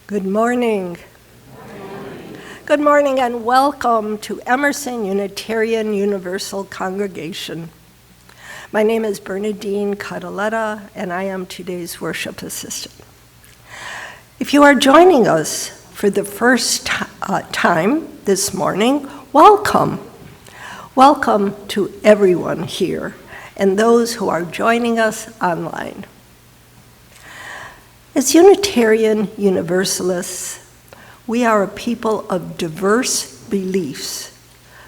Good morning. Good morning and welcome to Emerson Unitarian Universal Congregation. My name is Bernadine Cataletta and I am today's worship assistant. If you are joining us for the first time this morning, welcome. Welcome to everyone here and those who are joining us online. As Unitarian Universalists, we are a people of diverse beliefs,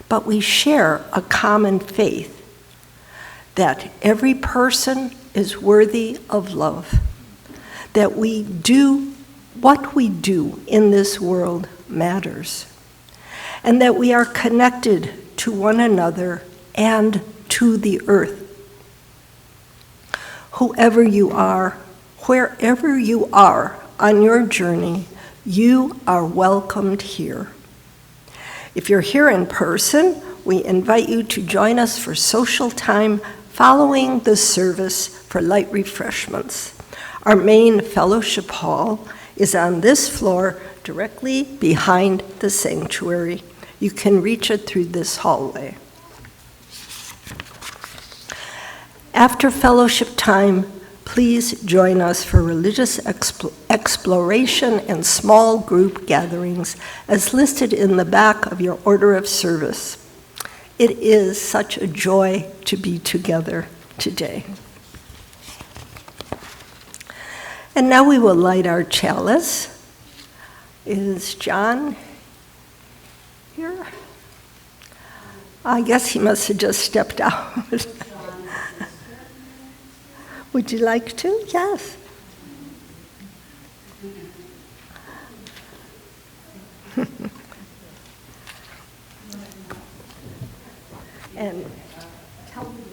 but we share a common faith that every person is worthy of love, that what we do in this world matters, and that we are connected to one another and to the earth. Whoever you are, wherever you are on your journey, you are welcomed here. If you're here in person, we invite you to join us for social time following the service for light refreshments. Our main fellowship hall is on this floor directly behind the sanctuary. You can reach it through this hallway. After fellowship time, please join us for religious exploration and small group gatherings as listed in the back of your order of service. It is such a joy to be together today. And now we will light our chalice. Is John here? I guess he must have just stepped out. Would you like to? Yes. And tell me.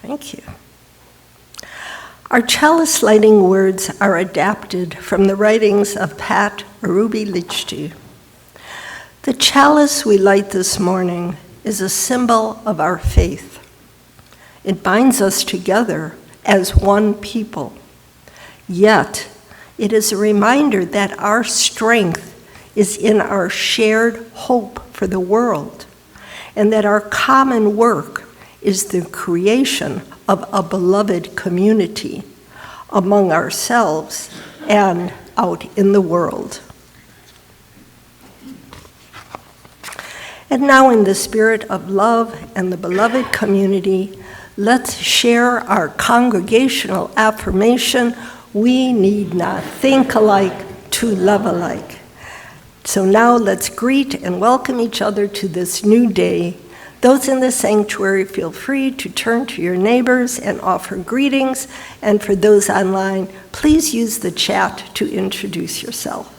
Thank you. Our chalice lighting words are adapted from the writings of Pat Ruby-Lichty. The chalice we light this morning is a symbol of our faith. It binds us together as one people. Yet, it is a reminder that our strength is in our shared hope for the world, and that our common work is the creation of a beloved community among ourselves and out in the world. And now, in the spirit of love and the beloved community, let's share our congregational affirmation: we need not think alike to love alike. So now let's greet and welcome each other to this new day. Those in the sanctuary, feel free to turn to your neighbors and offer greetings. And for those online, please use the chat to introduce yourself.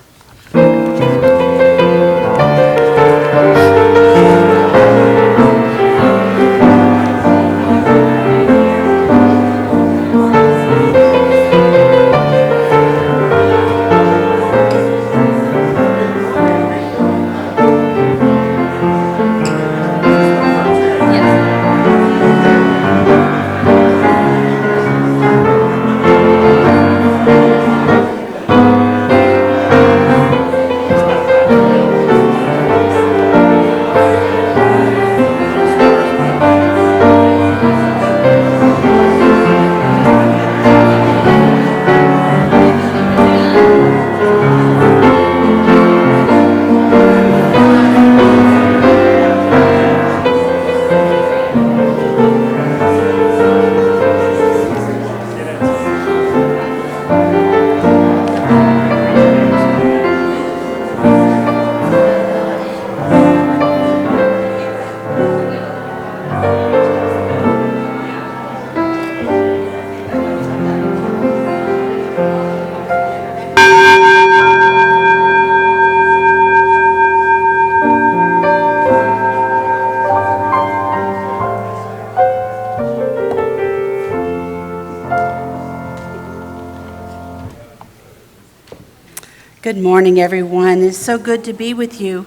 Good morning, everyone. It's so good to be with you.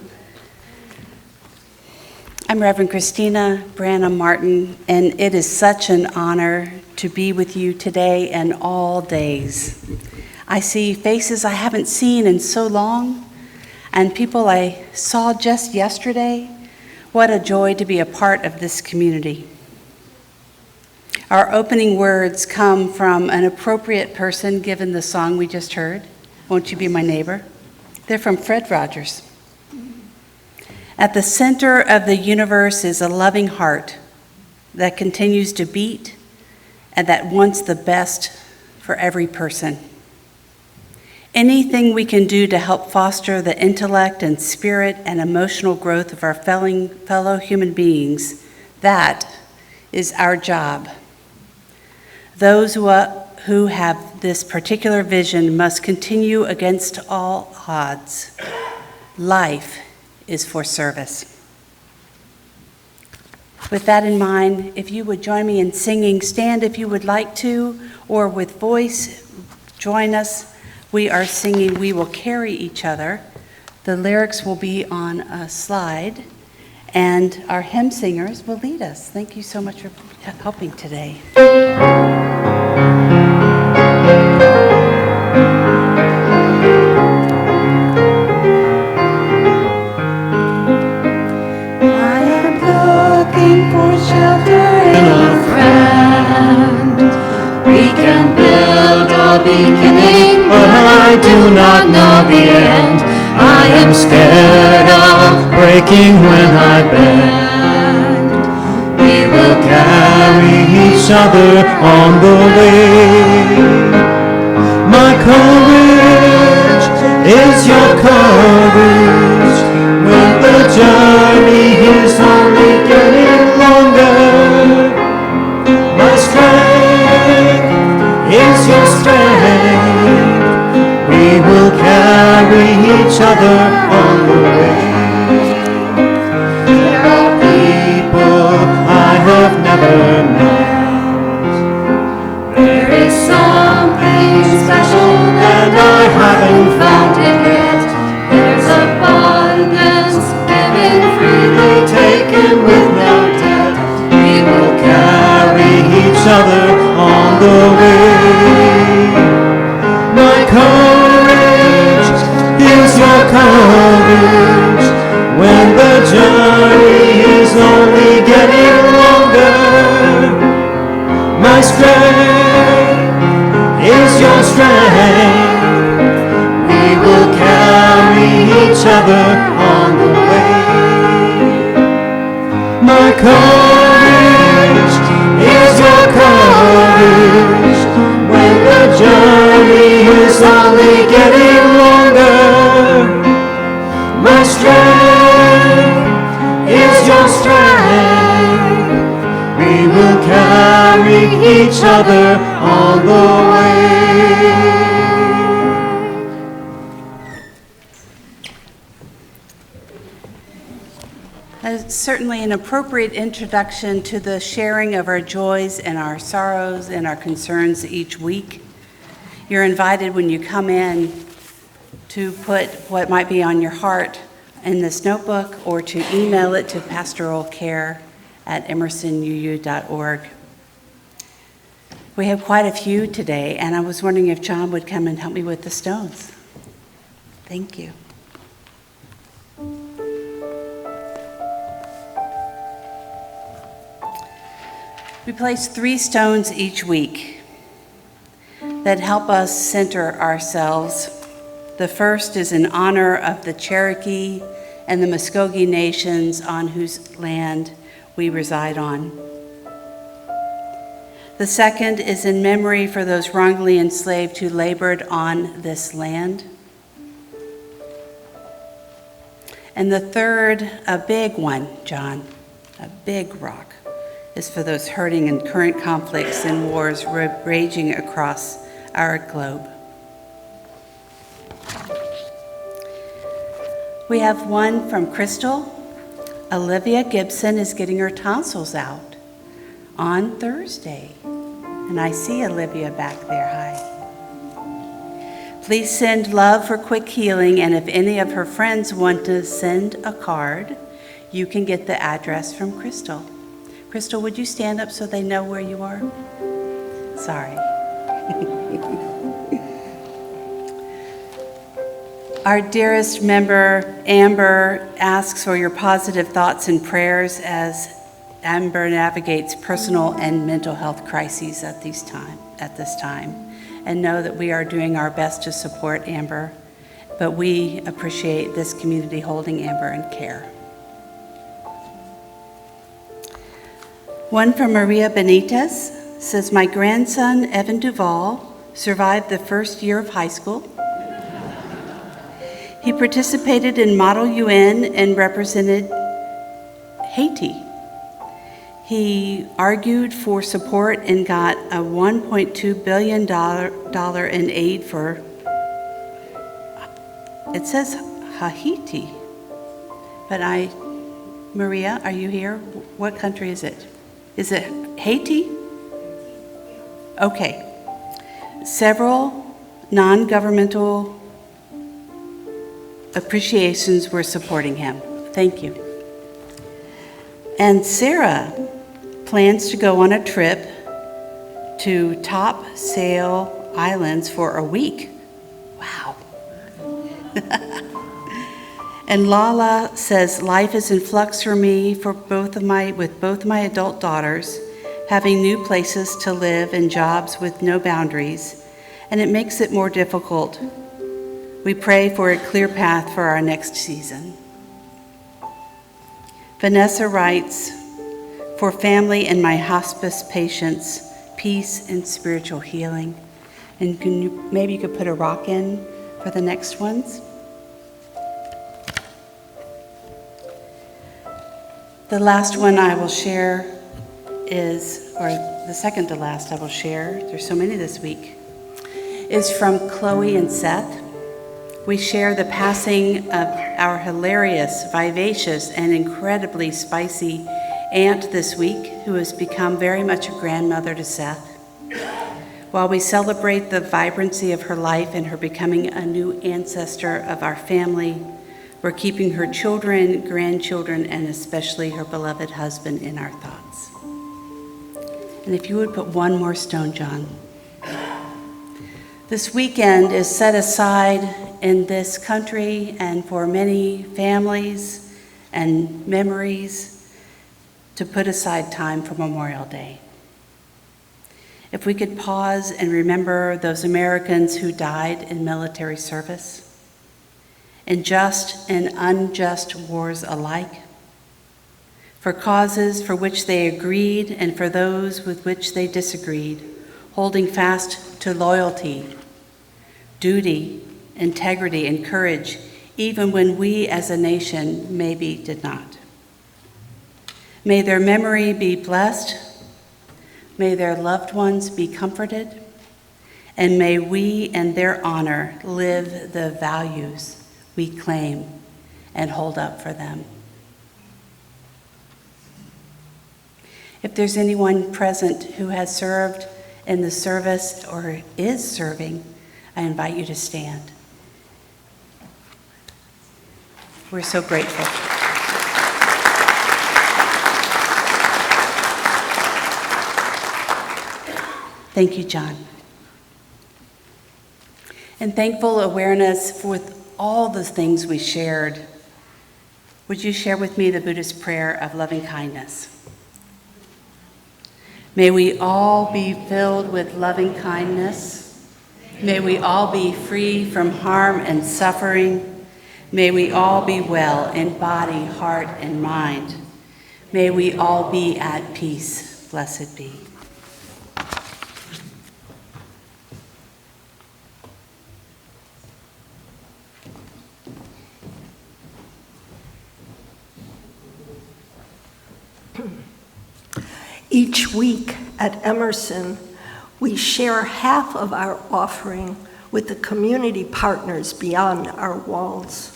I'm Reverend Christina Branum-Martin, and it is such an honor to be with you today and all days. I see faces I haven't seen in so long, and people I saw just yesterday. What a joy to be a part of this community. Our opening words come from an appropriate person given the song we just heard, Won't You Be My Neighbor? They're from Fred Rogers. At the center of the universe is a loving heart that continues to beat and that wants the best for every person. Anything we can do to help foster the intellect and spirit and emotional growth of our fellow human beings, that is our job. Those who have this particular vision must continue against all odds. Life is for service. With that in mind, if you would join me in singing, stand if you would like to, or with voice, join us. We are singing We Will Carry Each Other. The lyrics will be on a slide, and our hymn singers will lead us. Thank you so much for helping today. For shelter in a friend. We can build a beginning, but I do not know the end. I am scared of breaking when I bend. We will carry each other on the way. My courage is your courage when the journey is only getting longer. My strength is your strength. We will carry each other on the way. There are people I have never met. There is something special and I haven't found it yet. There's abundance given freely, taken with no debt. We will carry each other on the way. My courage is your courage when the journey is only getting longer. My strength is your strength. We will carry each other on the way. My courage is your courage when the journey is only getting longer. My strength is your strength. We will carry each other on the way. Certainly an appropriate introduction to the sharing of our joys and our sorrows and our concerns each week. You're invited when you come in to put what might be on your heart in this notebook or to email it to pastoralcare@emersonuu.org. We have quite a few today, and I was wondering if John would come and help me with the stones. Thank you. We place 3 stones each week that help us center ourselves. The first is in honor of the Cherokee and the Muskogee nations on whose land we reside on. The second is in memory for those wrongly enslaved who labored on this land. And the third, a big one, John, a big rock, is for those hurting in current conflicts and wars raging across our globe. We have one from Crystal. Olivia Gibson is getting her tonsils out on Thursday. And I see Olivia back there. Hi. Please send love for quick healing, and if any of her friends want to send a card, you can get the address from Crystal. Crystal, would you stand up so they know where you are? Sorry. Our dearest member, Amber, asks for your positive thoughts and prayers as Amber navigates personal and mental health crises at this time. And know that we are doing our best to support Amber, but we appreciate this community holding Amber in care. One from Maria Benitez says, my grandson, Evan Duvall, survived the first year of high school. He participated in Model UN and represented Haiti. He argued for support and got a $1.2 billion in aid for, it says Haiti, but Maria, are you here? What country is it? Is it Haiti? Okay. Several non-governmental appreciations were supporting him. Thank you. And Sarah plans to go on a trip to Top Sail Islands for a week. Wow. And Lala says, life is in flux for me with both of my adult daughters, having new places to live and jobs with no boundaries, and it makes it more difficult. We pray for a clear path for our next season. Vanessa writes, for family and my hospice patients, peace and spiritual healing. And maybe you could put a rock in for the next ones. The last one I will share is, or the second to last I will share, there's so many this week, is from Chloe and Seth. We share the passing of our hilarious, vivacious, and incredibly spicy aunt this week, who has become very much a grandmother to Seth. While we celebrate the vibrancy of her life and her becoming a new ancestor of our family, we're keeping her children, grandchildren, and especially her beloved husband in our thoughts. And if you would put one more stone, John. This weekend is set aside in this country and for many families and memories to put aside time for Memorial Day. If we could pause and remember those Americans who died in military service, in just and unjust wars alike, for causes for which they agreed and for those with which they disagreed, holding fast to loyalty, duty, integrity, and courage, even when we as a nation maybe did not. May their memory be blessed, may their loved ones be comforted, and may we in their honor live the values we claim and hold up for them. If there's anyone present who has served in the service or is serving, I invite you to stand. We're so grateful. Thank you, John. In thankful awareness for all the things we shared, would you share with me the Buddhist prayer of loving kindness? May we all be filled with loving kindness. May we all be free from harm and suffering. May we all be well in body, heart, and mind. May we all be at peace. Blessed be. Each week at Emerson, we share half of our offering with the community partners beyond our walls.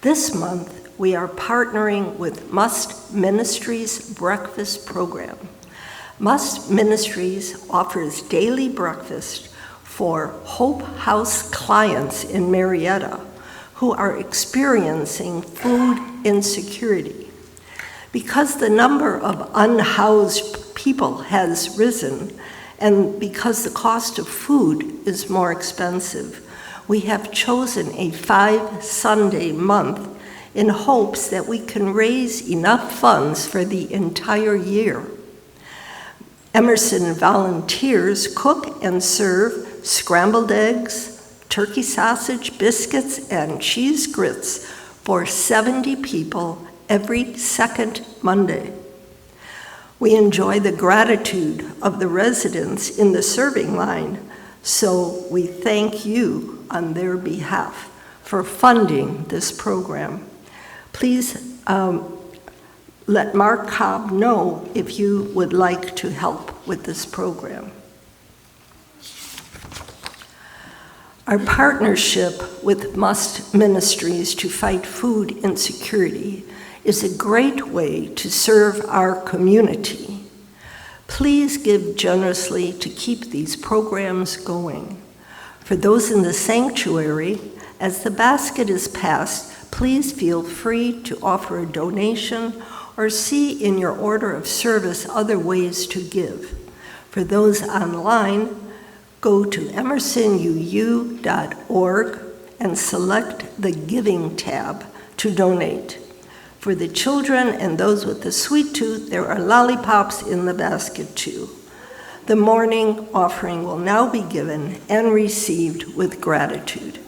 This month, we are partnering with Must Ministries Breakfast Program. Must Ministries offers daily breakfast for Hope House clients in Marietta who are experiencing food insecurity. Because the number of unhoused people has risen, and because the cost of food is more expensive, we have chosen a 5-Sunday month in hopes that we can raise enough funds for the entire year. Emerson volunteers cook and serve scrambled eggs, turkey sausage, biscuits, and cheese grits for 70 people every second Monday. We enjoy the gratitude of the residents in the serving line, so we thank you on their behalf for funding this program. Please let Mark Cobb know if you would like to help with this program. Our partnership with Must Ministries to fight food insecurity is a great way to serve our community. Please give generously to keep these programs going. For those in the sanctuary, as the basket is passed, please feel free to offer a donation or see in your order of service other ways to give. For those online, go to emersonuu.org and select the Giving tab to donate. For the children and those with the sweet tooth, there are lollipops in the basket too. The morning offering will now be given and received with gratitude.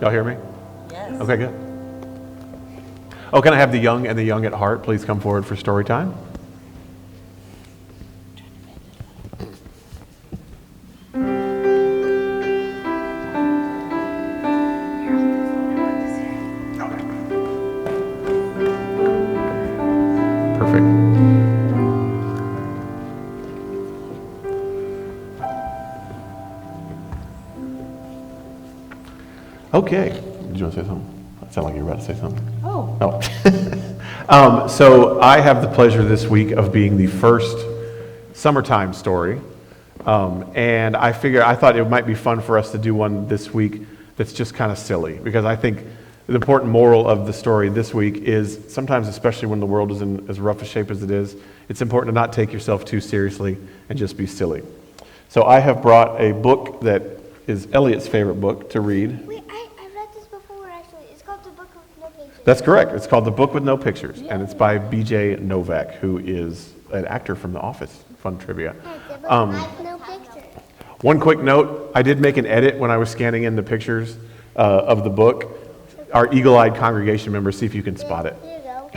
Y'all hear me? Yes. Okay, good. Oh, can I have the young and the young at heart please come forward for story time? Okay. Did you want to say something? It sounded like you were about to say something. Oh. So I have the pleasure this week of being the first summertime story. And I thought it might be fun for us to do one this week that's just kind of silly, because I think the important moral of the story this week is sometimes, especially when the world is in as rough a shape as it is, it's important to not take yourself too seriously and just be silly. So I have brought a book that is Elliot's favorite book to read. Wait, I read this before, actually. It's called The Book with No Pictures. That's correct. It's called The Book with No Pictures, and it's by B.J. Novak, who is an actor from The Office. Fun trivia. The Book with No Pictures. One quick note, I did make an edit when I was scanning in the pictures of the book. our eagle-eyed congregation members, see if you can spot it. Here you go.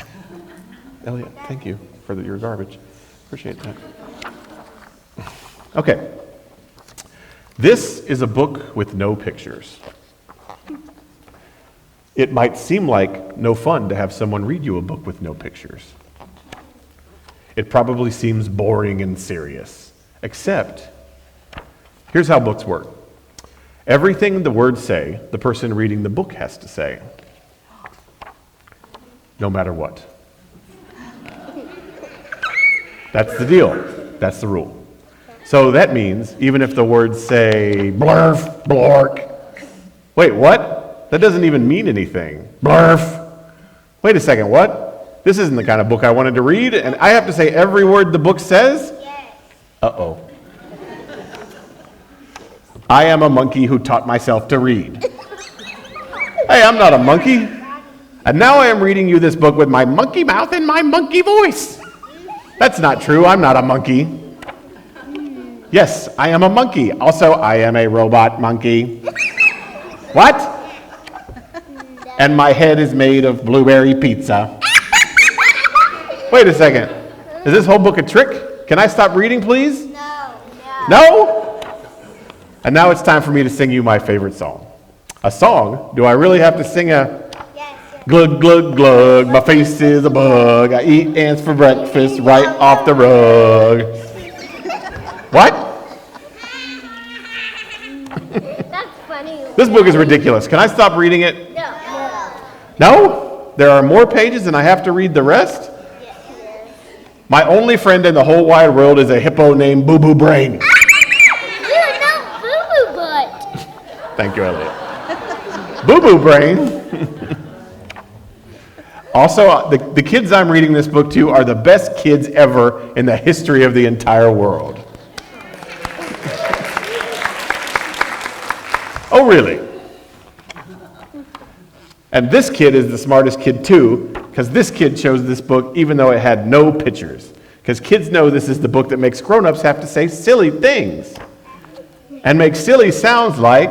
Elliot, thank you for your garbage. Appreciate that. Okay. This is a book with no pictures. It might seem like no fun to have someone read you a book with no pictures. It probably seems boring and serious, except here's how books work. Everything the words say, the person reading the book has to say, no matter what. That's the deal. That's the rule. So that means even if the words say blurf, blork, wait, what? That doesn't even mean anything. Blurf. Wait a second, what? This isn't the kind of book I wanted to read, and I have to say every word the book says? Yes. Uh-oh. I am a monkey who taught myself to read. Hey, I'm not a monkey. And now I am reading you this book with my monkey mouth and my monkey voice. That's not true. I'm not a monkey. Yes, I am a monkey. Also, I am a robot monkey. What? And my head is made of blueberry pizza. Wait a second. Is this whole book a trick? Can I stop reading, please? No. No? And now it's time for me to sing you my favorite song. A song? Do I really have to sing a Yes. glug, glug, glug, my face is a bug, I eat ants for breakfast right off the rug. What? That's funny. This book is ridiculous. Can I stop reading it? No. No? There are more pages and I have to read the rest? My only friend in the whole wide world is a hippo named Boo Boo Brain. You're not boo-boo butt. Thank you, Elliot. Boo Boo Brain. Also, the kids I'm reading this book to are the best kids ever in the history of the entire world. Oh, really? And this kid is the smartest kid too, because this kid chose this book even though it had no pictures. Because kids know this is the book that makes grown-ups have to say silly things. And make silly sounds like,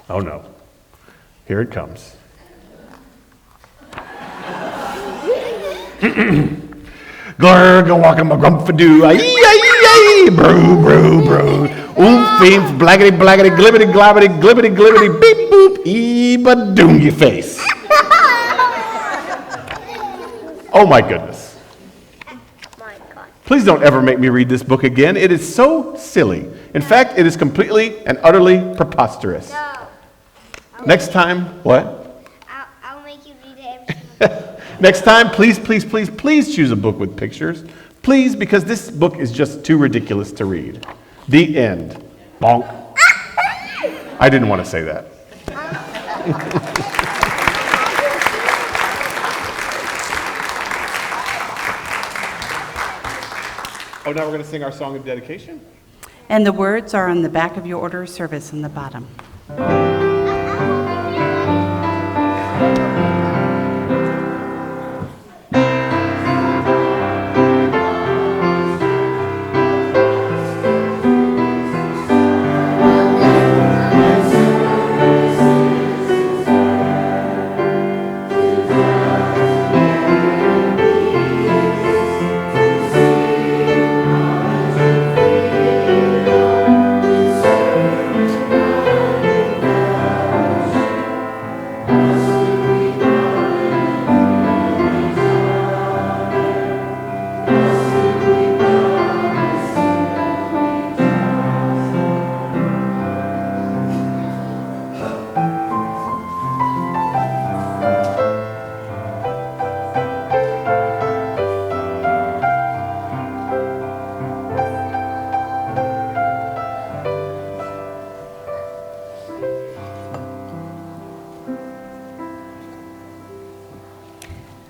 oh no, here it comes. Glurg, a walk, a grumpfadoo, ay, brew, brew, brew. Oomph, fiends, blaggity, blaggity, glibbity, globbity, glibbity, glibbity, beep, boop, ee-ba-doongy face. Oh my goodness. My God. Please don't ever make me read this book again. It is so silly. In fact, it is completely and utterly preposterous. No. Next time, what? I'll make you read it every single day. Next time, please, please, please, please choose a book with pictures. Please, because this book is just too ridiculous to read. The end. Bonk. I didn't want to say that. Oh, now we're going to sing our song of dedication? And the words are on the back of your order of service on the bottom.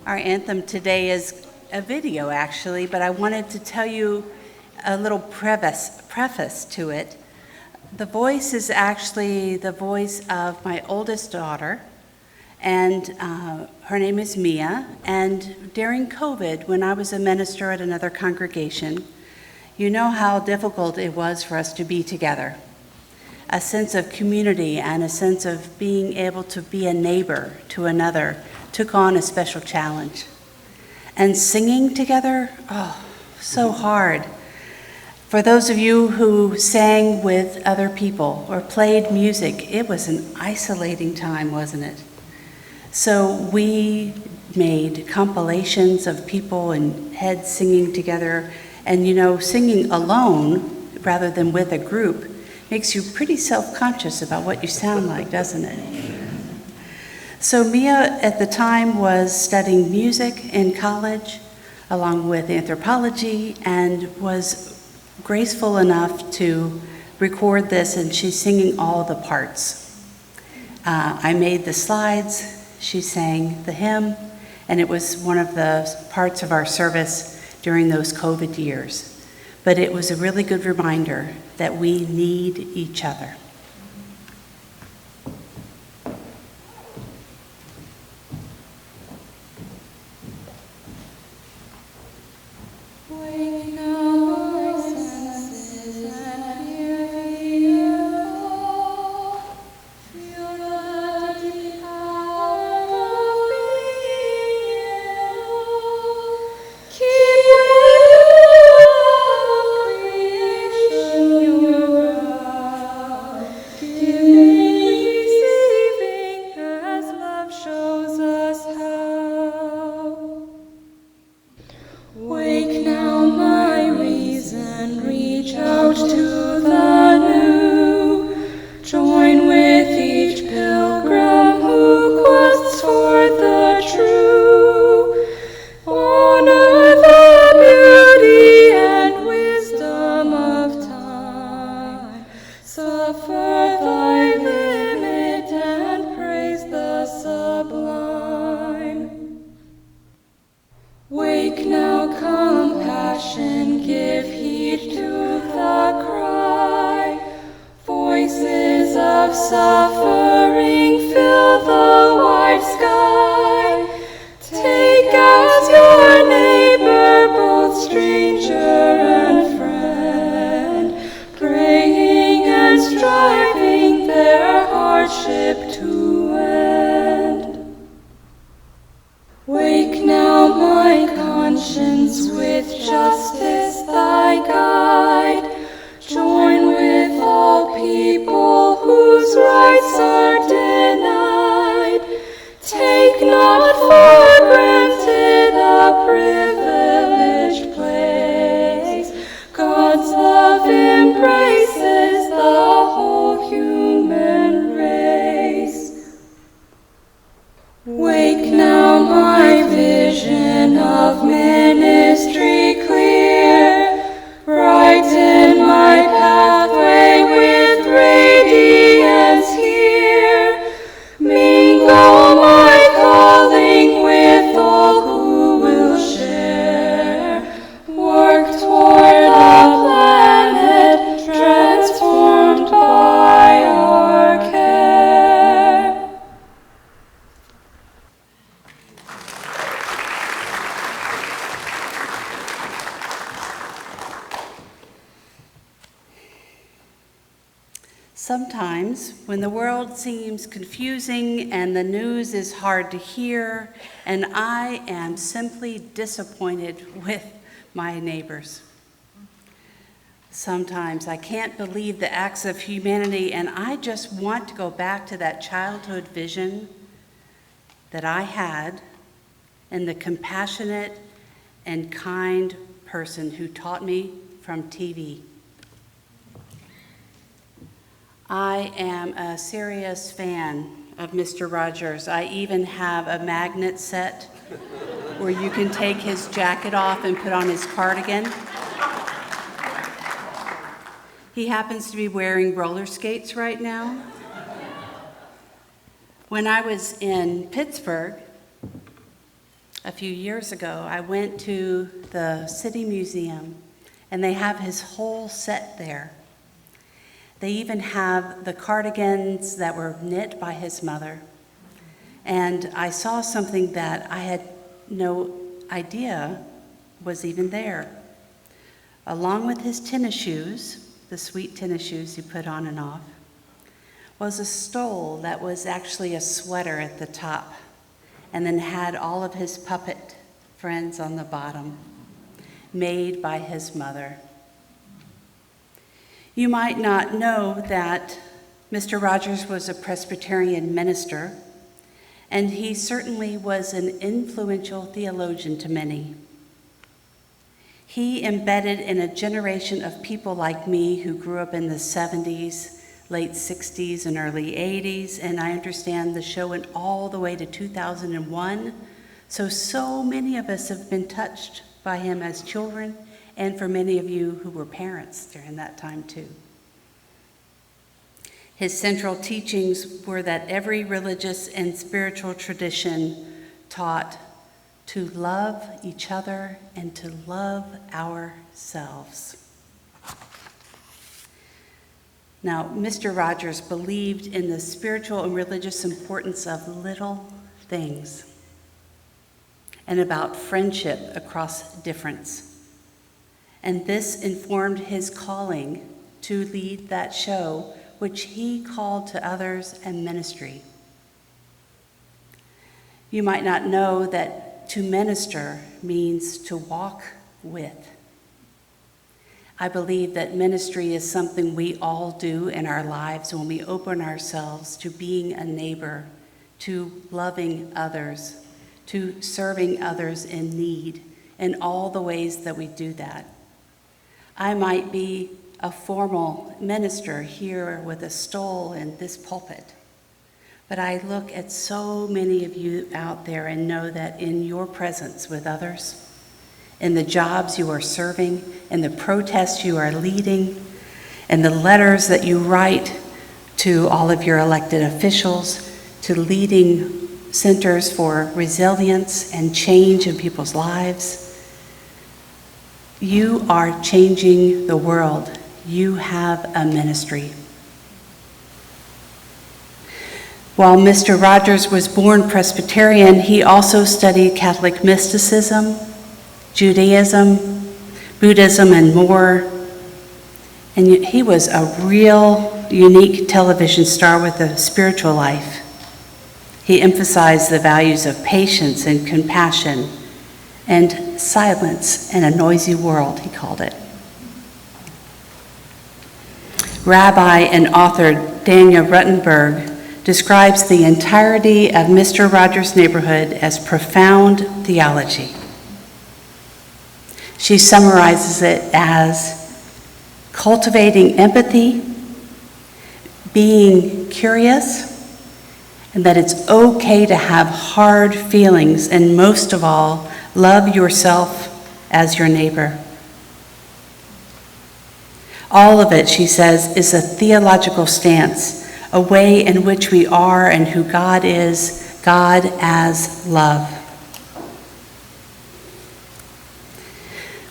Our anthem today is a video, actually, but I wanted to tell you a little preface to it. The voice is actually the voice of my oldest daughter, and her name is Mia. And during COVID, when I was a minister at another congregation, you know how difficult it was for us to be together. a sense of community and a sense of being able to be a neighbor to another took on a special challenge. And singing together, oh, so hard. For those of you who sang with other people or played music, it was an isolating time, wasn't it? So we made compilations of people and heads singing together. And you know, singing alone rather than with a group makes you pretty self-conscious about what you sound like, doesn't it? So Mia at the time was studying music in college along with anthropology and was graceful enough to record this, and she's singing all the parts. I made the slides, she sang the hymn, and it was one of the parts of our service during those COVID years. But it was a really good reminder that we need each other. Sometimes, when the world seems confusing and the news is hard to hear, and I am simply disappointed with my neighbors. Sometimes I can't believe the acts of humanity, and I just want to go back to that childhood vision that I had and the compassionate and kind person who taught me from TV. I am a serious fan of Mr. Rogers. I even have a magnet set where you can take his jacket off and put on his cardigan. He happens to be wearing roller skates right now. When I was in Pittsburgh a few years ago, I went to the City Museum, and they have his whole set there. They even have the cardigans that were knit by his mother. And I saw something that I had no idea was even there. Along with his tennis shoes, the sweet tennis shoes he put on and off, was a stole that was actually a sweater at the top and then had all of his puppet friends on the bottom, made by his mother. You might not know that Mr. Rogers was a Presbyterian minister, and he certainly was an influential theologian to many. He embedded in a generation of people like me who grew up in the 70s, late 60s, and early 80s, and I understand the show went all the way to 2001. So many of us have been touched by him as children, and for many of you who were parents during that time too. His central teachings were that every religious and spiritual tradition taught to love each other and to love ourselves. Now, Mr. Rogers believed in the spiritual and religious importance of little things and about friendship across difference. And this informed his calling to lead that show, which he called to others and ministry. You might not know that to minister means to walk with. I believe that ministry is something we all do in our lives when we open ourselves to being a neighbor, to loving others, to serving others in need, in all the ways that we do that. I might be a formal minister here with a stole in this pulpit, but I look at so many of you out there and know that in your presence with others, in the jobs you are serving, in the protests you are leading, in the letters that you write to all of your elected officials, to leading centers for resilience and change in people's lives, you are changing the world. You have a ministry. While Mr. Rogers was born Presbyterian, he also studied Catholic mysticism, Judaism, Buddhism, and more. And he was a real unique television star with a spiritual life. He emphasized the values of patience and compassion and silence in a noisy world, he called it. Rabbi and author Danya Ruttenberg describes the entirety of Mr. Rogers' neighborhood as profound theology. She summarizes it as cultivating empathy, being curious, and that it's okay to have hard feelings, and most of all, love yourself as your neighbor. All of it, she says, is a theological stance, a way in which we are and who God is, God as love.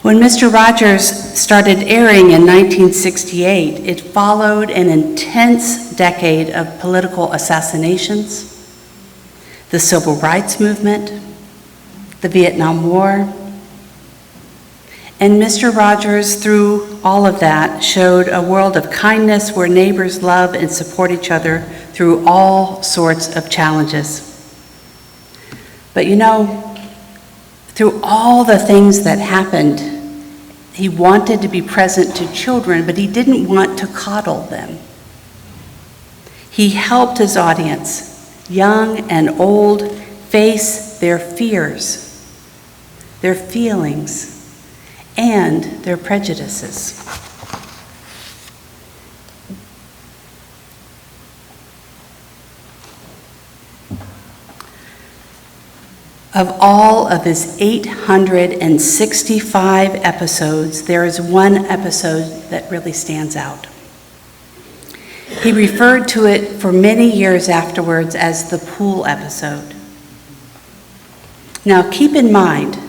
When Mr. Rogers started airing in 1968, it followed an intense decade of political assassinations, the Civil Rights Movement, the Vietnam War. And Mr. Rogers, through all of that, showed a world of kindness where neighbors love and support each other through all sorts of challenges. But you know, through all the things that happened, he wanted to be present to children, but he didn't want to coddle them. He helped his audience, young and old, face their fears, their feelings, and their prejudices. Of all of his 865 episodes, there is one episode that really stands out. He referred to it for many years afterwards as the pool episode. Now keep in mind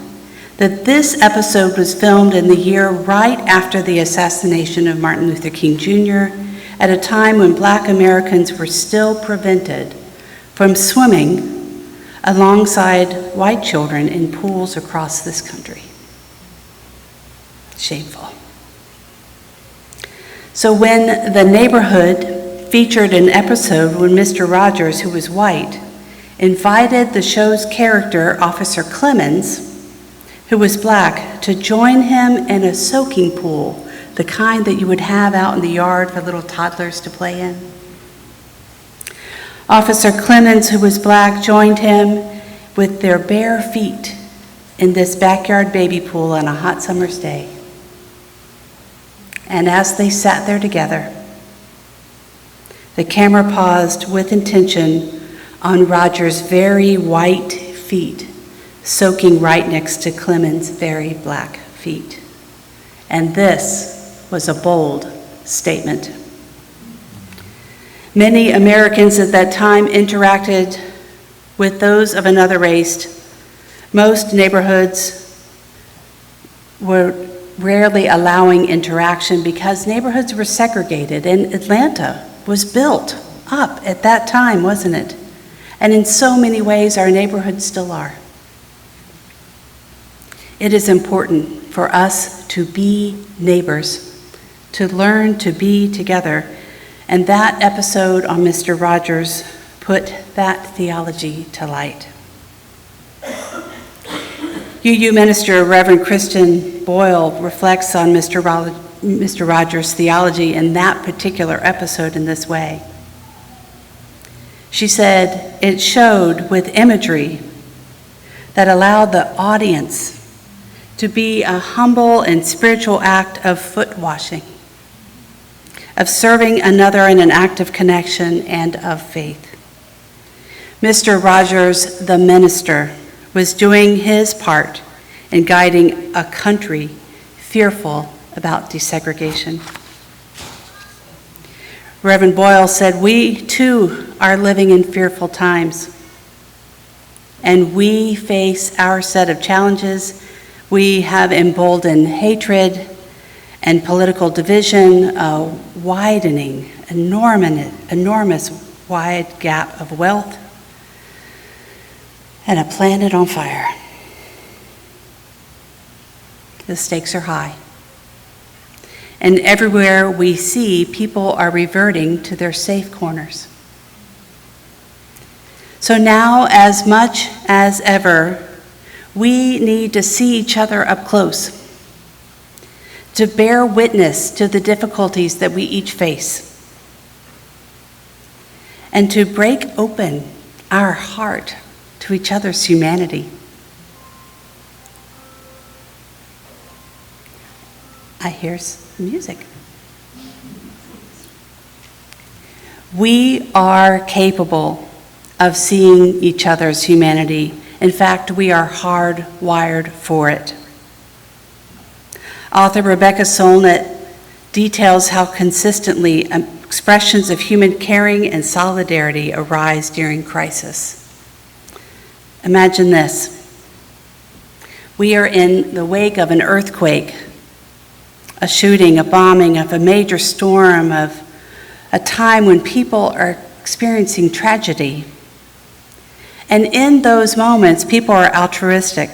that this episode was filmed in the year right after the assassination of Martin Luther King Jr., at a time when Black Americans were still prevented from swimming alongside white children in pools across this country. Shameful. So when the neighborhood featured an episode when Mr. Rogers, who was white, invited the show's character, Officer Clemens, who was black, to join him in a soaking pool, the kind that you would have out in the yard for little toddlers to play in. Officer Clemens, who was black, joined him with their bare feet in this backyard baby pool on a hot summer's day. And as they sat there together, the camera paused with intention on Roger's very white feet, soaking right next to Clemens' very black feet. And this was a bold statement. Many Americans at that time interacted with those of another race. Most neighborhoods were rarely allowing interaction because neighborhoods were segregated, and Atlanta was built up at that time, wasn't it? And in so many ways, our neighborhoods still are. It is important for us to be neighbors, to learn to be together. And that episode on Mr. Rogers put that theology to light. UU minister Reverend Kristen Boyle reflects on Mr. Rogers' theology in that particular episode in this way. She said, it showed with imagery that allowed the audience to be a humble and spiritual act of foot washing, of serving another in an act of connection and of faith. Mr. Rogers, the minister, was doing his part in guiding a country fearful about desegregation. Reverend Boyle said, we too are living in fearful times, and we face our set of challenges. We have emboldened hatred and political division, a widening, enormous wide gap of wealth, and a planet on fire. The stakes are high. And everywhere we see, people are reverting to their safe corners. So now, as much as ever, we need to see each other up close, to bear witness to the difficulties that we each face, and to break open our heart to each other's humanity. I hear music. We are capable of seeing each other's humanity. In fact, we are hardwired for it. Author Rebecca Solnit details how consistently expressions of human caring and solidarity arise during crisis. Imagine this. We are in the wake of an earthquake, a shooting, a bombing, of a major storm, of a time when people are experiencing tragedy. And in those moments, people are altruistic,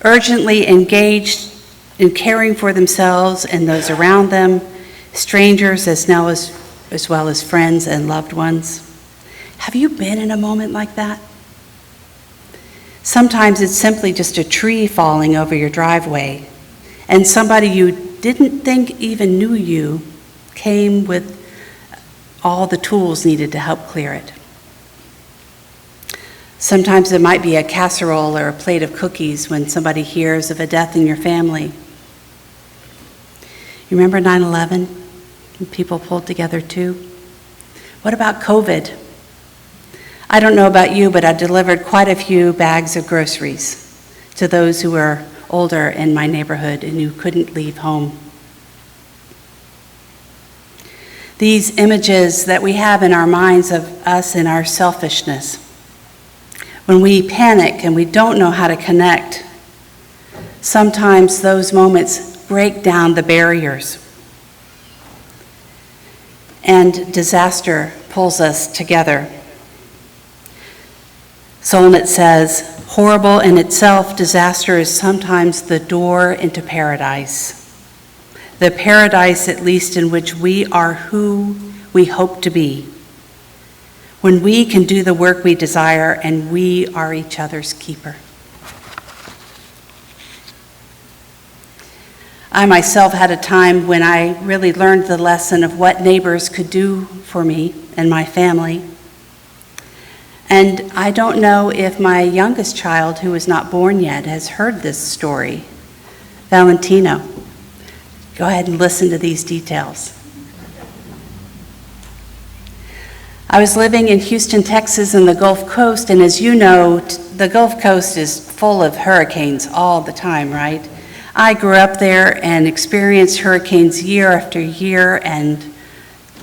urgently engaged in caring for themselves and those around them, strangers as well as friends and loved ones. Have you been in a moment like that? Sometimes it's simply just a tree falling over your driveway, and somebody you didn't think even knew you came with all the tools needed to help clear it. Sometimes it might be a casserole or a plate of cookies when somebody hears of a death in your family. You remember 9/11? And people pulled together too? What about COVID? I don't know about you, but I delivered quite a few bags of groceries to those who were older in my neighborhood and who couldn't leave home. These images that we have in our minds of us and our selfishness, when we panic and we don't know how to connect, sometimes those moments break down the barriers, and disaster pulls us together. Solnit says, horrible in itself, disaster is sometimes the door into paradise. The paradise, at least, in which we are who we hope to be, when we can do the work we desire and we are each other's keeper. I myself had a time when I really learned the lesson of what neighbors could do for me and my family. And I don't know if my youngest child, who is not born yet, has heard this story. Valentino, go ahead and listen to these details. I was living in Houston, Texas, in the Gulf Coast, and as you know, the Gulf Coast is full of hurricanes all the time, right? I grew up there and experienced hurricanes year after year, and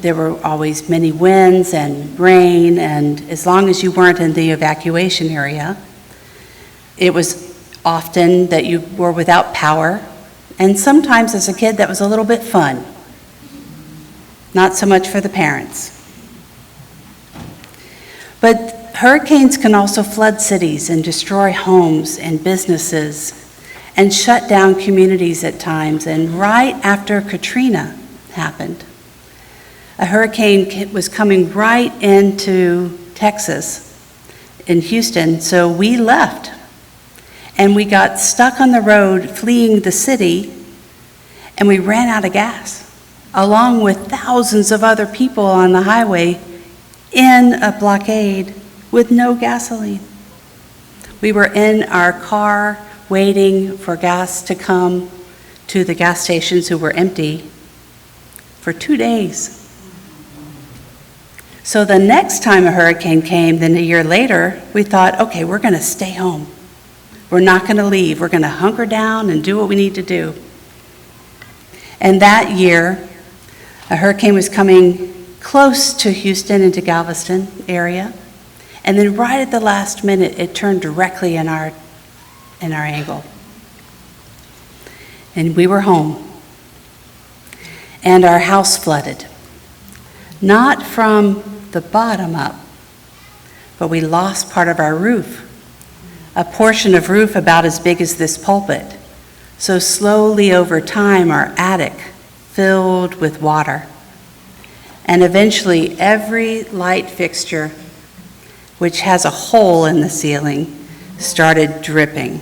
there were always many winds and rain, and as long as you weren't in the evacuation area, it was often that you were without power, and sometimes as a kid that was a little bit fun. Not so much for the parents. But hurricanes can also flood cities and destroy homes and businesses and shut down communities at times. And right after Katrina happened, a hurricane was coming right into Texas, in Houston, so we left. And we got stuck on the road fleeing the city, and we ran out of gas, along with thousands of other people on the highway in a blockade with no gasoline. We were in our car waiting for gas to come to the gas stations who were empty for 2 days. So the next time a hurricane came, then a year later, we thought, okay, we're going to stay home. We're not going to leave. We're going to hunker down and do what we need to do. And that year, a hurricane was coming close to Houston into Galveston area, and then right at the last minute, it turned directly in our angle. And we were home. And our house flooded. Not from the bottom up, but we lost part of our roof. A portion of roof about as big as this pulpit. So slowly over time, our attic filled with water. And eventually every light fixture, which has a hole in the ceiling, started dripping.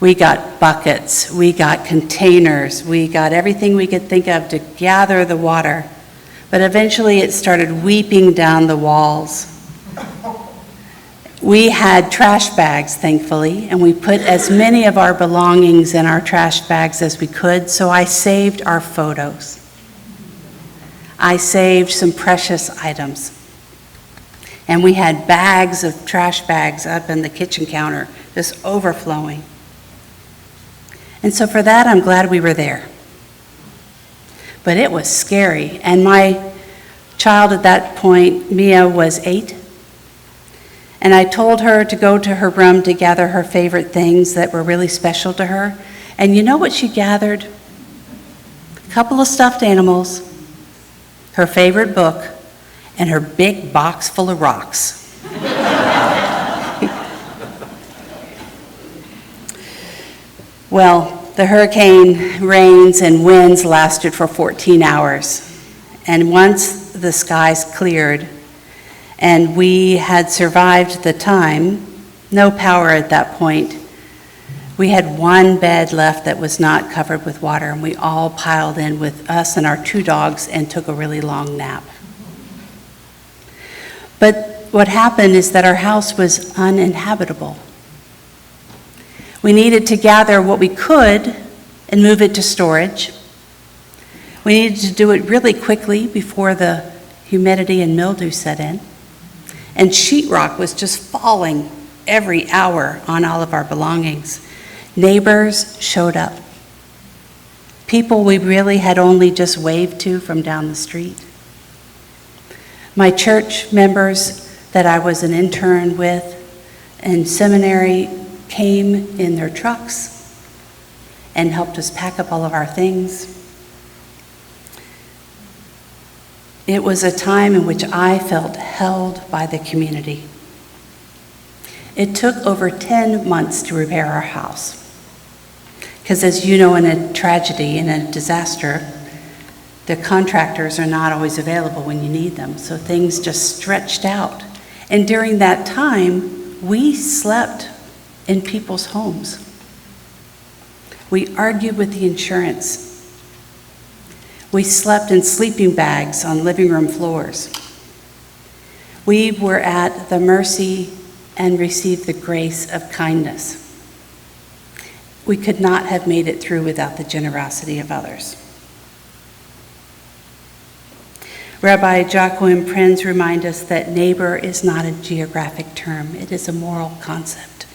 We got buckets, we got containers, we got everything we could think of to gather the water. But eventually it started weeping down the walls. We had trash bags, thankfully, and we put as many of our belongings in our trash bags as we could, so I saved our photos. I saved some precious items. And we had bags of trash bags up in the kitchen counter, just overflowing. And so for that, I'm glad we were there. But it was scary. And my child at that point, Mia, was 8. And I told her to go to her room to gather her favorite things that were really special to her. And you know what she gathered? A couple of stuffed animals, her favorite book, and her big box full of rocks. Well, the hurricane rains and winds lasted for 14 hours. And once the skies cleared and we had survived the time, no power at that point, we had one bed left that was not covered with water, and we all piled in with us and our 2 dogs and took a really long nap. But what happened is that our house was uninhabitable. We needed to gather what we could and move it to storage. We needed to do it really quickly before the humidity and mildew set in. And sheetrock was just falling every hour on all of our belongings. Neighbors showed up. People we really had only just waved to from down the street. My church members that I was an intern with in seminary came in their trucks and helped us pack up all of our things. It was a time in which I felt held by the community. It took over 10 months to repair our house. Because as you know, in a tragedy, in a disaster, The contractors are not always available when you need them, so things just stretched out. And during that time, we slept in people's homes. We argued with the insurance. We slept in sleeping bags on living room floors. We were at the mercy and received the grace of kindness. We could not have made it through without the generosity of others. Rabbi Joachim Prinz reminds us that neighbor is not a geographic term, it is a moral concept.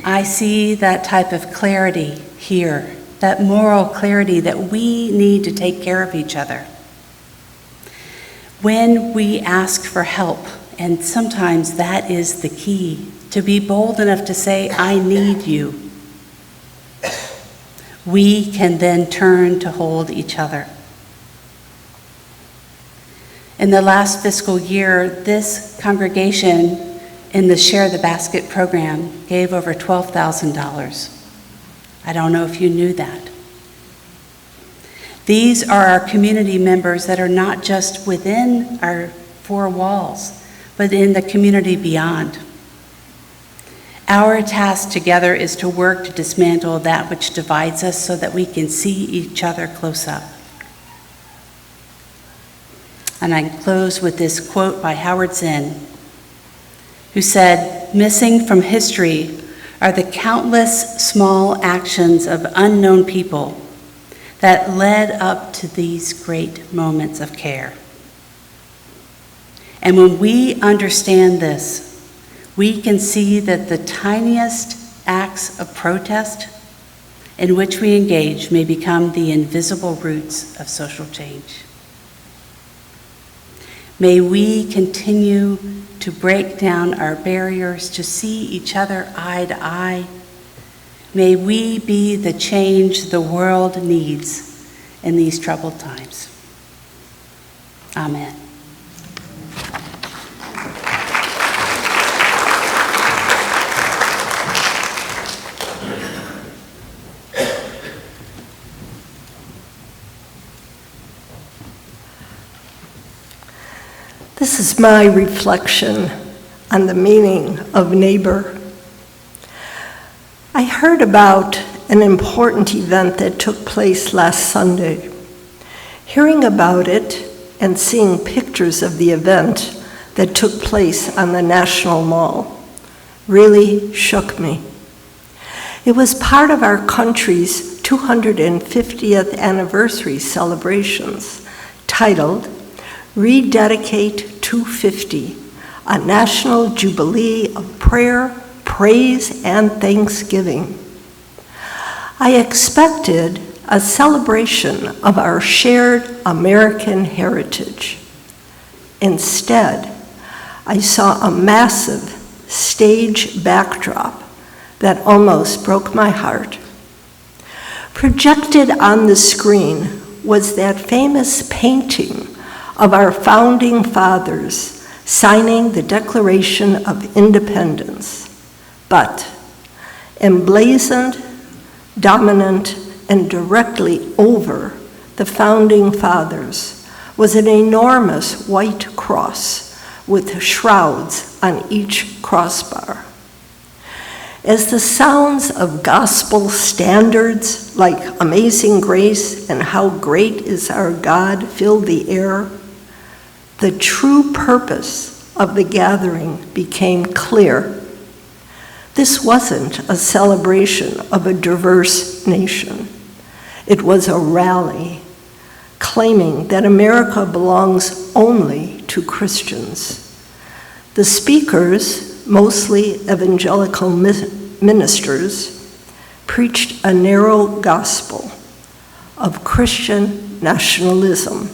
I see that type of clarity here, that moral clarity that we need to take care of each other. When we ask for help, and sometimes that is the key, to be bold enough to say, I need you, we can then turn to hold each other. In the last fiscal year, this congregation in the Share the Basket program gave over $12,000. I don't know if you knew that. These are our community members that are not just within our four walls, but in the community beyond. Our task together is to work to dismantle that which divides us so that we can see each other close up. And I close with this quote by Howard Zinn, who said, "Missing from history are the countless small actions of unknown people that led up to these great moments of care." And when we understand this, we can see that the tiniest acts of protest in which we engage may become the invisible roots of social change. May we continue to break down our barriers to see each other eye to eye. May we be the change the world needs in these troubled times. Amen. This is my reflection on the meaning of neighbor. I heard about an important event that took place last Sunday. Hearing about it and seeing pictures of the event that took place on the National Mall really shook me. It was part of our country's 250th anniversary celebrations, titled Rededicate 250, a national jubilee of prayer, praise, and thanksgiving. I expected a celebration of our shared American heritage. Instead, I saw a massive stage backdrop that almost broke my heart. Projected on the screen was that famous painting of our founding fathers signing the Declaration of Independence, but emblazoned, dominant, and directly over the founding fathers was an enormous white cross with shrouds on each crossbar. As the sounds of gospel standards like Amazing Grace and How Great is Our God filled the air, the true purpose of the gathering became clear. This wasn't a celebration of a diverse nation. It was a rally claiming that America belongs only to Christians. The speakers, mostly evangelical ministers, preached a narrow gospel of Christian nationalism.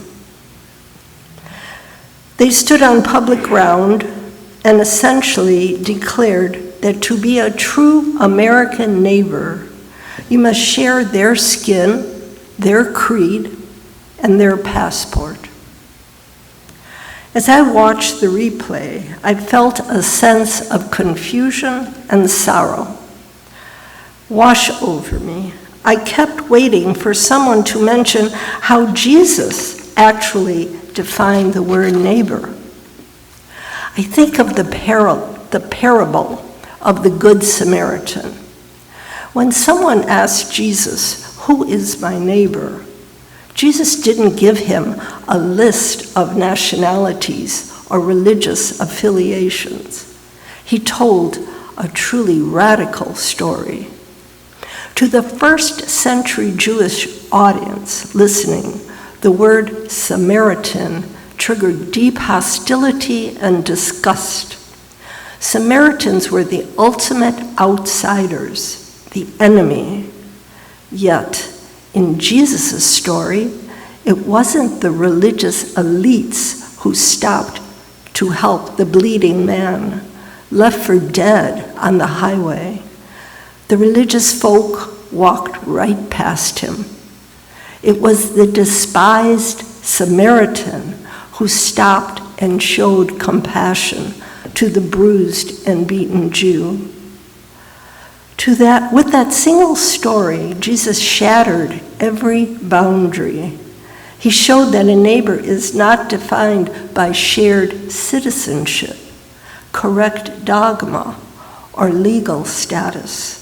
They stood on public ground and essentially declared that to be a true American neighbor, you must share their skin, their creed, and their passport. As I watched the replay, I felt a sense of confusion and sorrow wash over me. I kept waiting for someone to mention how Jesus actually defined the word neighbor. I think of the parable of the Good Samaritan. When someone asked Jesus, "Who is my neighbor?" Jesus didn't give him a list of nationalities or religious affiliations. He told a truly radical story. To the first century Jewish audience listening, the word Samaritan triggered deep hostility and disgust. Samaritans were the ultimate outsiders, the enemy. Yet, in Jesus' story, it wasn't the religious elites who stopped to help the bleeding man, left for dead on the highway. The religious folk walked right past him. It was the despised Samaritan who stopped and showed compassion to the bruised and beaten Jew. With that single story, Jesus shattered every boundary. He showed that a neighbor is not defined by shared citizenship, correct dogma, or legal status.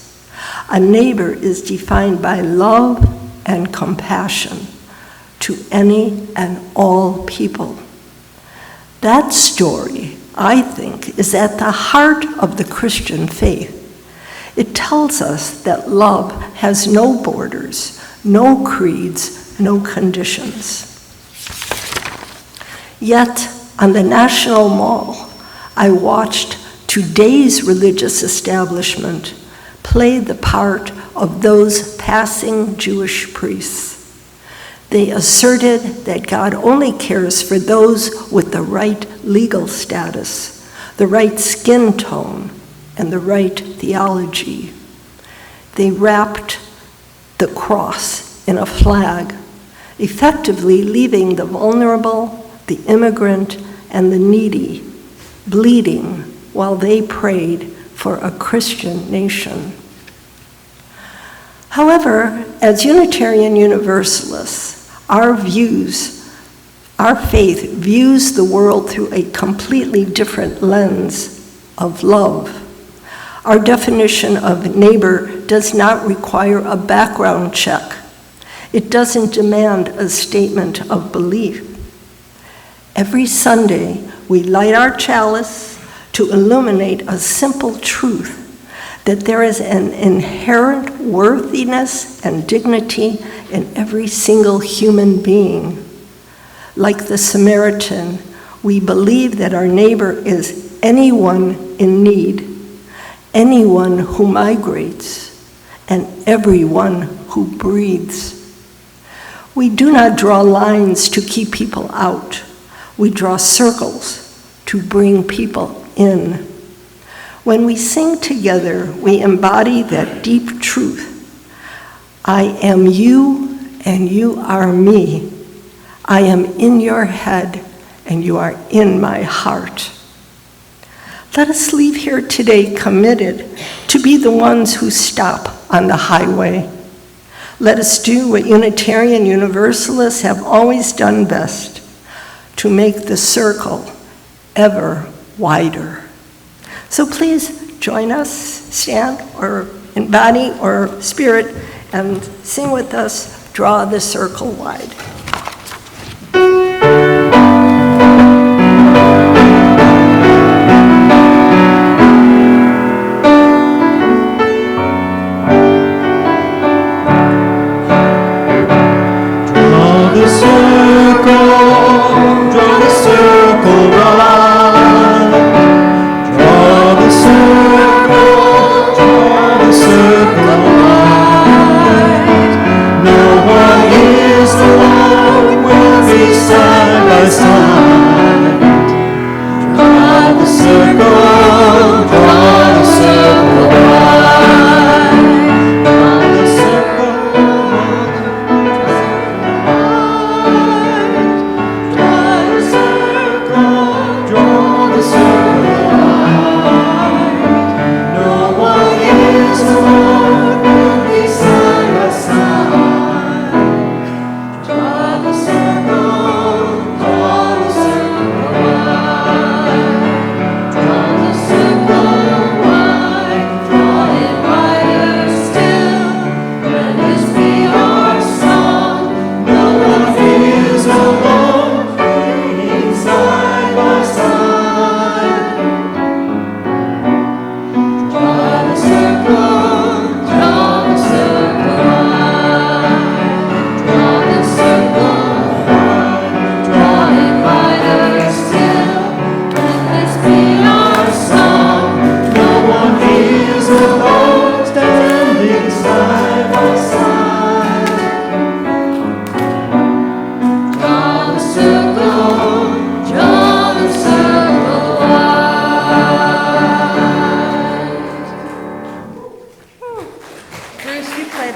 A neighbor is defined by love and compassion to any and all people. That story, I think, is at the heart of the Christian faith. It tells us that love has no borders, no creeds, no conditions. Yet, on the National Mall, I watched today's religious establishment play the part of those passing Jewish priests. They asserted that God only cares for those with the right legal status, the right skin tone, and the right theology. They wrapped the cross in a flag, effectively leaving the vulnerable, the immigrant, and the needy bleeding while they prayed for a Christian nation. However, as Unitarian Universalists, our faith views the world through a completely different lens of love. Our definition of neighbor does not require a background check. It doesn't demand a statement of belief. Every Sunday, we light our chalice to illuminate a simple truth, that there is an inherent worthiness and dignity in every single human being. Like the Samaritan, we believe that our neighbor is anyone in need, anyone who migrates, and everyone who breathes. We do not draw lines to keep people out. We draw circles to bring people in. When we sing together, we embody that deep truth. I am you, and you are me. I am in your head, and you are in my heart. Let us leave here today committed to be the ones who stop on the highway. Let us do what Unitarian Universalists have always done best, to make the circle ever wider. So please join us, stand or in body or spirit, and sing with us, Draw the Circle Wide. No one is the one.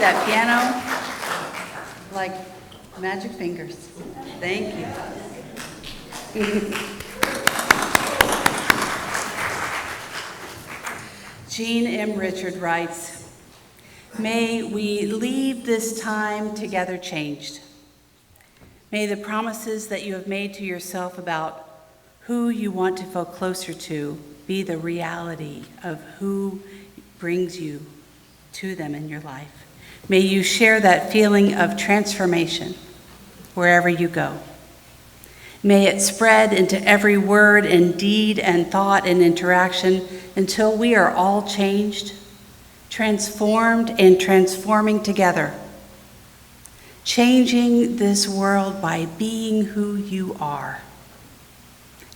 that piano like magic fingers. Thank you. Jean M. Richard writes, "May we leave this time together changed. May the promises that you have made to yourself about who you want to feel closer to be the reality of who brings you to them in your life. May you share that feeling of transformation wherever you go. May it spread into every word and deed and thought and interaction until we are all changed, transformed and transforming together, changing this world by being who you are.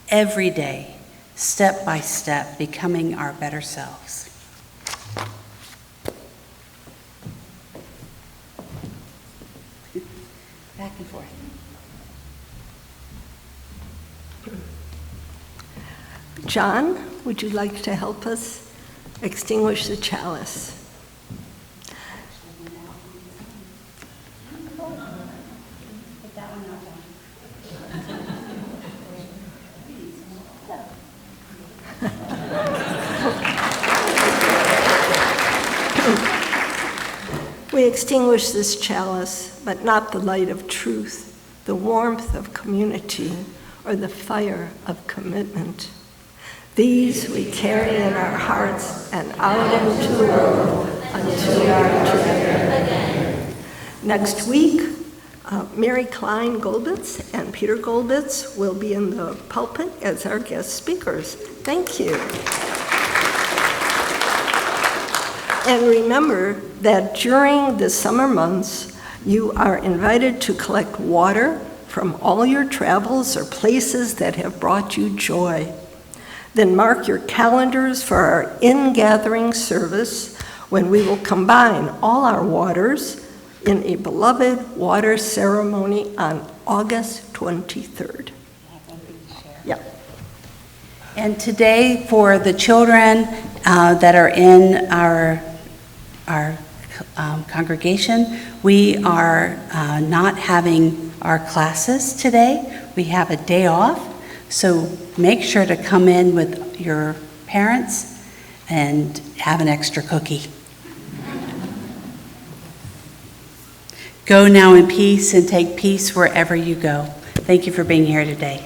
Every day, step by step, becoming our better selves." Back and forth. John, would you like to help us extinguish the chalice? We extinguish this chalice, but not the light of truth, the warmth of community, or the fire of commitment. These we carry in our hearts and out into the world until we are together again. Next week, Mary Klein Golbitz and Peter Golbitz will be in the pulpit as our guest speakers. Thank you. And remember that during the summer months, you are invited to collect water from all your travels or places that have brought you joy. Then mark your calendars for our in-gathering service when we will combine all our waters in a beloved water ceremony on August 23rd. Yeah. And today, for the children that are in our congregation, we are not having our classes today. We have a day off, so make sure to come in with your parents and have an extra cookie. Go now in peace and take peace wherever you go. Thank you for being here today.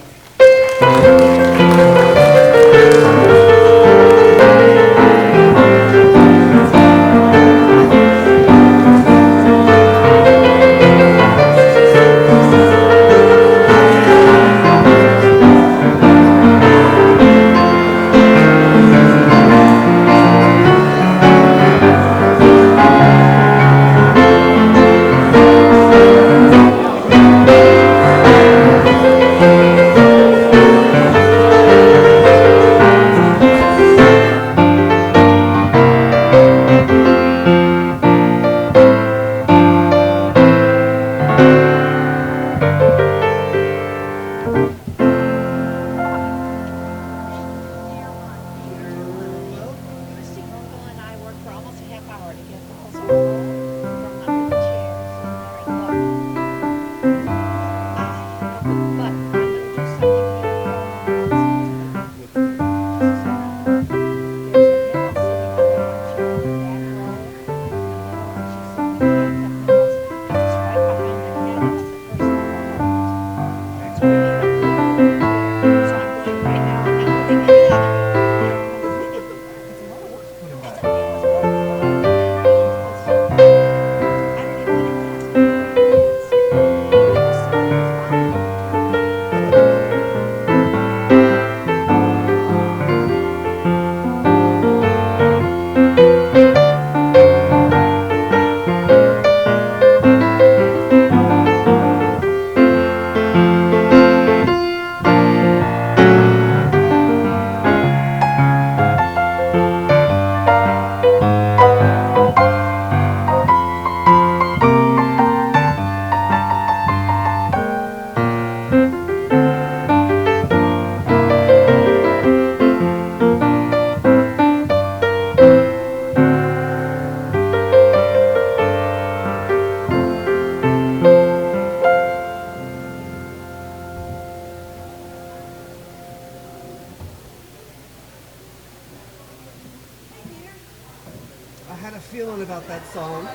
had a feeling about that song. I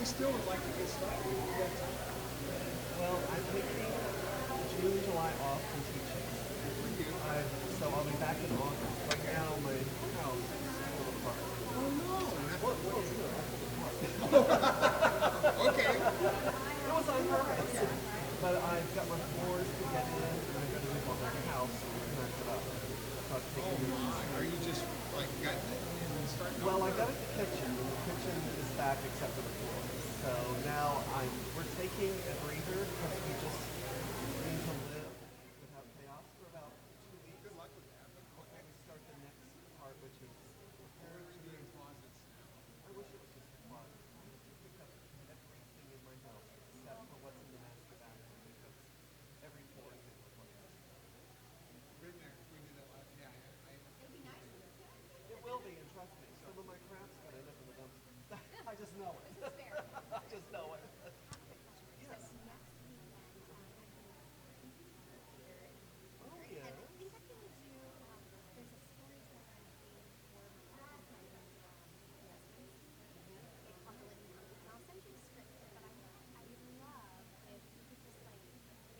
still would like to get started. Well, I'm taking June, July off from teaching. So I'll be back in August. Right now, my